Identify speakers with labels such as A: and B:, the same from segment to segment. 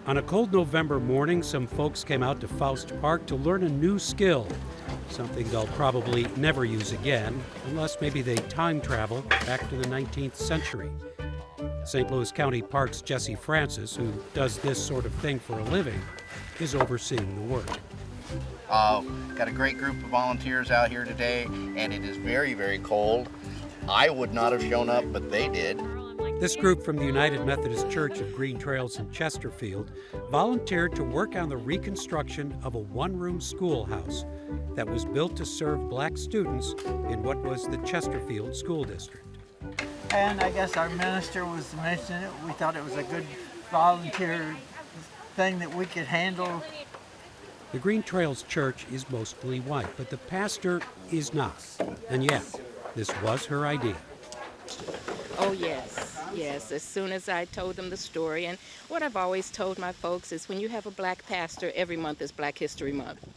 A: On a cold November morning, some folks came out to Faust Park to learn a new skill, something they'll probably never use again, unless maybe they time travel back to the 19th century. St. Louis County Parks' Jesse Francis, who does this sort of thing for a living, is overseeing the work.
B: Got a great group of volunteers out here today, and it is very, very cold. I would not have shown up, but they did.
A: This group from the United Methodist Church of Green Trails in Chesterfield volunteered to work on the reconstruction of a one-room schoolhouse that was built to serve black students in what was the Chesterfield School District.
C: And I guess our minister was mentioning it. We thought it was a good volunteer thing that we could handle.
A: The Green Trails Church is mostly white, but the pastor is not. And yet, this was her idea.
D: Oh, yes. As soon as I told them the story, and what I've always told my folks is when you have a black pastor, every month is Black History Month.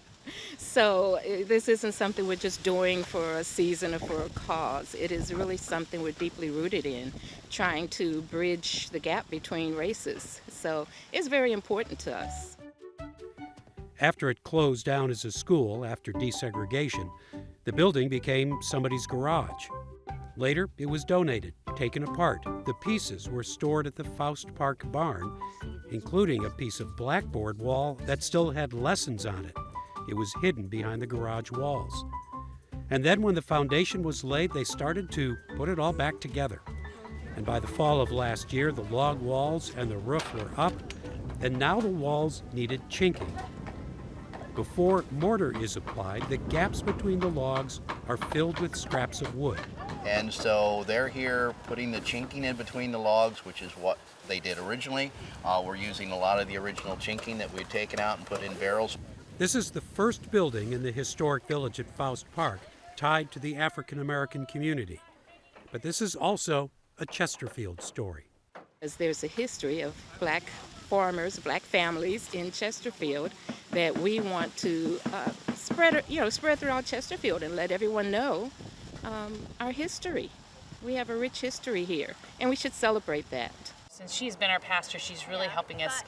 D: So this isn't something we're just doing for a season or for a cause. It is really something we're deeply rooted in, trying to bridge the gap between races. So it's very important to us.
A: After it closed down as a school after desegregation, the building became somebody's garage. Later, it was donated, taken apart. The pieces were stored at the Faust Park barn, including a piece of blackboard wall that still had lessons on it. It was hidden behind the garage walls. And then when the foundation was laid, they started to put it all back together. And by the fall of last year, the log walls and the roof were up, and now the walls needed chinking. Before mortar is applied, the gaps between the logs are filled with scraps of wood.
B: And so they're here putting the chinking in between the logs, which is what they did originally. We're using a lot of the original chinking that we'd taken out and put in barrels.
A: This is the first building in the historic village at Faust Park tied to the African American community. But this is also a Chesterfield story.
D: As there's a history of black farmers, black families in Chesterfield that we want to spread throughout Chesterfield and let everyone know our history. We have a rich history here, and we should celebrate that.
E: Since she's been our pastor, she's really helping us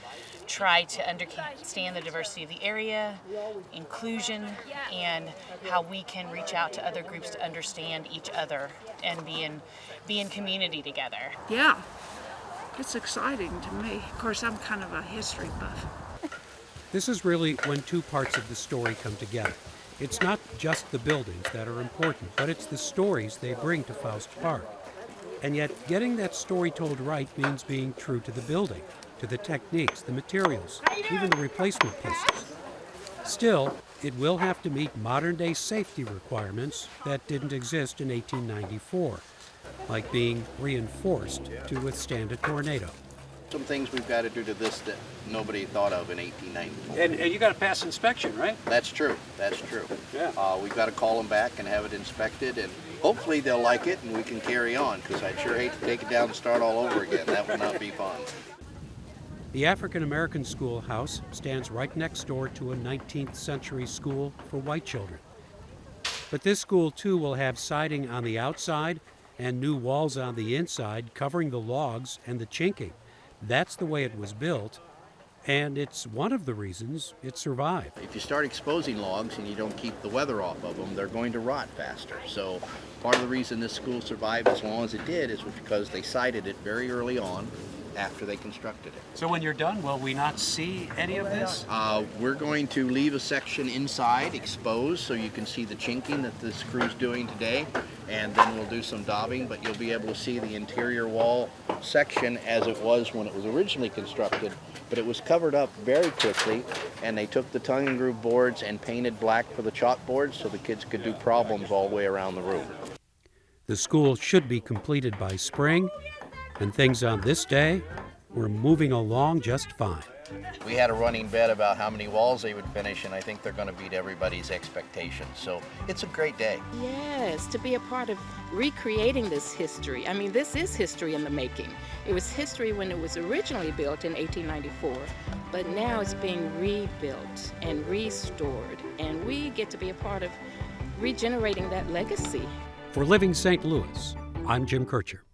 E: try to understand the diversity of the area, inclusion, and how we can reach out to other groups to understand each other and be in community together.
F: Yeah, it's exciting to me. Of course, I'm kind of a history buff.
A: This is really when two parts of the story come together. It's not just the buildings that are important, but it's the stories they bring to Faust Park. And yet, getting that story told right means being true to the building, to the techniques, the materials, even the replacement pieces. Still, it will have to meet modern-day safety requirements that didn't exist in 1894, like being reinforced to withstand a tornado.
B: Some things we've got to do to this that nobody thought of in 1894.
A: And you got to pass inspection, right?
B: That's true.
A: Yeah.
B: We've got to call them back and have it inspected, and hopefully they'll like it and we can carry on, because I'd sure hate to take it down and start all over again. That would not be fun.
A: The African American schoolhouse stands right next door to a 19th century school for white children. But this school, too, will have siding on the outside and new walls on the inside covering the logs and the chinking. That's the way it was built, and it's one of the reasons it survived.
B: If you start exposing logs and you don't keep the weather off of them, they're going to rot faster. So part of the reason this school survived as long as it did is because they sited it very early on after they constructed it.
A: So when you're done, will we not see any of this?
B: We're going to leave a section inside exposed so you can see the chinking that this crew's doing today, and then we'll do some daubing, but you'll be able to see the interior wall section as it was when it was originally constructed, but it was covered up very quickly, and they took the tongue and groove boards and painted black for the chalkboards so the kids could do problems all the way around the room.
A: The school should be completed by spring, and things on this day were moving along just fine.
B: We had a running bet about how many walls they would finish, and I think they're going to beat everybody's expectations. So it's a great day.
D: Yes, to be a part of recreating this history. I mean, this is history in the making. It was history when it was originally built in 1894, but now it's being rebuilt and restored, and we get to be a part of regenerating that legacy.
A: For Living St. Louis, I'm Jim Kircher.